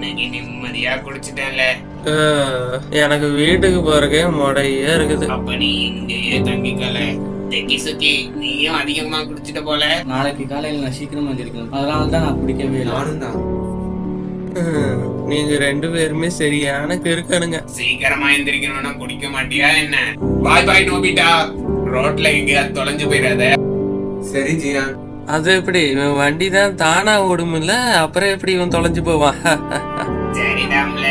இன்னைக்கு நிம்மதியா குடிச்சிட்டேன்ல. எனக்கு வீட்டுக்கு போறக்கே முடையே இருக்குது. அப்ப நீ இங்கேயே தங்கிக்கல. தெக்கி சுக்கி நீயும் அதிகமா குடிச்சிட்ட போல. நாளைக்கு காலையில நான் சீக்கிரமா எந்திரிக்கணும், அதனாலதான் நான் குடிக்கவே இல்லை. நானும் தான். நீங்க 2 பேருமே சரியான கிறுக்கனுங்க. சீக்கிரமா எந்திரிக்கணும்னா குடிக்க மாட்டியா என்ன? பாய் பாய் நோபிட்டா, ரோட்ல எங்கேயாவது தொலைஞ்சு போயிடாத. சரி ஜியான். அது எப்படி, இவன் வண்டி தான் தானா ஓடுமில்ல, அப்புறம் எப்படி இவன் தொலைஞ்சு போவான்? சரிதாம்ல.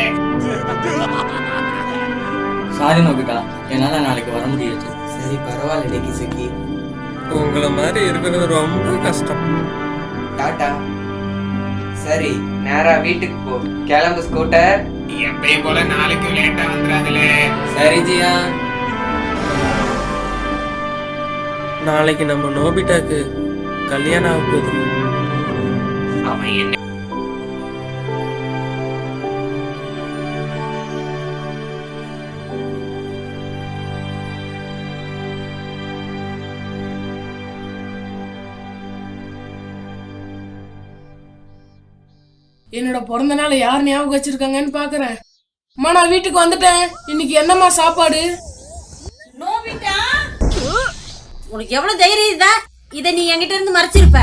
சாரி நோபிட்டா, என்னால நாளைக்கு வர முடியாது. சரி பரவாயில்ல டெக்கி சுக்கி. உங்களை மாதிரி இருக்கிறது ரொம்ப கஷ்டம். டாடா. சரி நேரா வீட்டுக்கு போ. கிளம்பு ஸ்கூட்டர். எப்பயும் போல நாளைக்கு லேட்டா வந்துடாதுல. சரி ஜியான். நாளைக்கு நம்ம நோபிட்டாக்கு கல்யாணம் ஆக போகுது. அவன் என்ன என்னோட பிறந்த நாள் யார் ஞாபகம் வச்சிருக்காங்கன்னு பாக்குறேன். அம்மா நான் வீட்டுக்கு வந்துட்டேன். இன்னைக்கு என்னம்மா சாப்பாடு? நோபிட்டா, உனக்கு எவ்வளவு தைரியம் இருந்தா இத நீ என்கிட்ட இருந்து மறைச்சிருப்ப?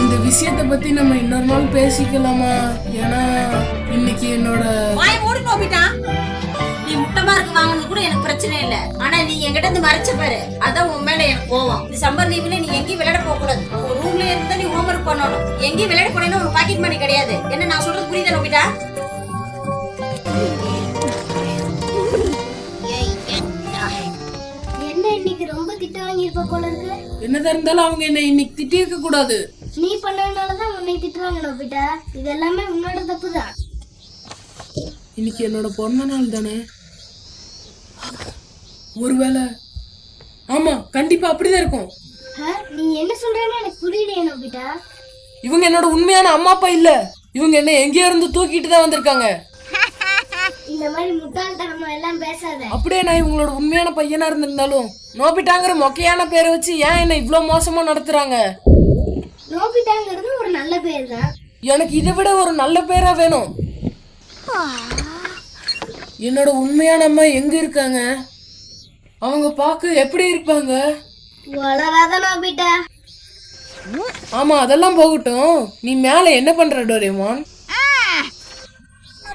இந்த விஷயத்தை பத்தி நம்ம இன்னொரு நாள் பேசிக்கலாமா? ஏன்னா இன்னைக்கு என்னோட வாய் மூடு நோபிட்டா. நீ முட்டை மார்க் வாங்கினது கூட எனக்கு பிரச்சனை இல்ல, ஆனா நீ என்கிட்ட இருந்து மறைச்ச பாரு, அதான் உன் மேல எனக்கு கோவம். இந்த சம்மர் லீவ்ல நீ எங்கேயும் விளையாட போக கூடாது. ஒரு ரூம்ல இருந்தா நீ ஹோம்வொர்க் பண்ணணும். எங்கேயும் விளையாட போனேன்னா ஒரு பாக்கெட் மணி கிடையாது. என்ன நான் சொல்றது புரியுதா நோபிட்டா? என்ன இன்னைக்கு ரொம்ப திட்டு வாங்கியிருப்ப போல இருக்கு. என்னதான் இருந்தாலும் அவங்க என்ன இன்னைக்கு திட்டி இருக்க கூடாது. நீ பண்ணதுனாலதான் உன்னை திட்டுறாங்க நோபிட்டா. இது எல்லாமே உன்னோட தப்பு தான். இன்னைக்கு என்னோட பிறந்த நாள் தானே. ஒருவேளை ஆமா, கண்டிப்பா அப்படிதான் இருக்கும். நீ என்ன சொல்றேன்னு எனக்கு புரியலையே நோபிட்டா. இவங்க என்னோட உண்மையான அம்மா அப்பா இல்ல. இவங்க என்ன எங்கேயோ இருந்து தூக்கிட்டு தான் வந்திருக்காங்க. இந்த மாதிரி முட்டாள்தனமா எல்லாம் பேசாத. அப்படியே நான் இவங்களோட உண்மையான பையனா இருந்திருந்தாலும் நோபிட்டாங்கிற மொக்கையான பேரை வச்சு ஏன் என்ன இவ்வளவு மோசமா நடத்துறாங்க? நோபிட்டாங்கிறது ஒரு நல்ல பேர் தான். எனக்கு இதை விட ஒரு நல்ல பேரா வேணும். என்னோட உண்மையான அம்மா எங்க இருக்காங்க? அவங்க பார்க்க எப்படி இருப்பாங்க? வளராத நோபிட்டா. ஆமா, அதெல்லாம் போகட்டும். நீ மேல என்ன பண்ற டோரேமான்?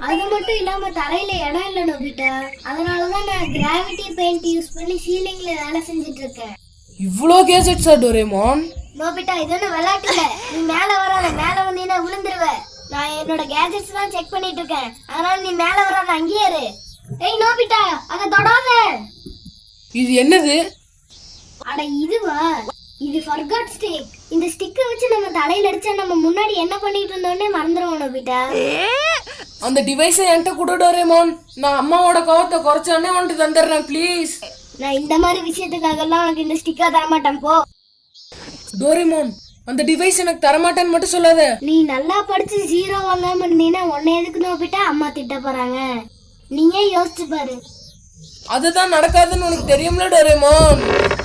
அது மட்டும் இல்லாம தரையில இடம் இல்ல நோபிட்டா. அதனாலதான் நான் கிராவிட்டி பெயிண்ட் யூஸ் பண்ணி சீலிங்ல வேலை செஞ்சுட்டு இருக்கேன். இவ்ளோ கேஜெட்ஸா டோரேமான்? நோபிட்டா, இது ஒன்னும் விளையாட்டு இல்ல. நீ மேல வராத. மேல வந்தீங்கன்னா விழுந்துருவ. நான் என்னோட கேஜெட்ஸ் தான் செக் பண்ணிட்டு இருக்கேன். அதனால நீ மேல வராத, அங்கேயே இரு. ஏய் நோபிட்டா, அத தொடாத. இது என்னது? அட இதுவா? இது ஃபர்காட் ஸ்டிக். இந்த ஸ்டிக்கை வச்சு நம்ம தலையில அடிச்சா நம்ம முன்னாடி என்ன பண்ணிட்டு இருந்தோன்னே மறந்துடுவோம் நோபிட்டா. அந்த டிவைஸை என்கிட்ட கொடு டோரேமான். நான் அம்மாவோட கோவத்தை குறைச்சோடனே உன்ட்டு தந்துடுறேன் ப்ளீஸ். நான் இந்த மாதிரி விஷயத்துக்காக எல்லாம் உனக்கு இந்த ஸ்டிக்கா தரமாட்டேன் போ. டோரேமான், அந்த டிவைஸ் எனக்கு தரமாட்டேன்னு மட்டும் சொல்லாத. நீ நல்லா படிச்சு 0 வாங்காம இருந்தீங்கன்னா உன்னை எதுக்கு நோபிட்டா அம்மா திட்ட போறாங்க? நீயே யோசிச்சு பாரு. அதுதான் நடக்காதுன்னு உனக்கு தெரியும்ல டோரேமான்.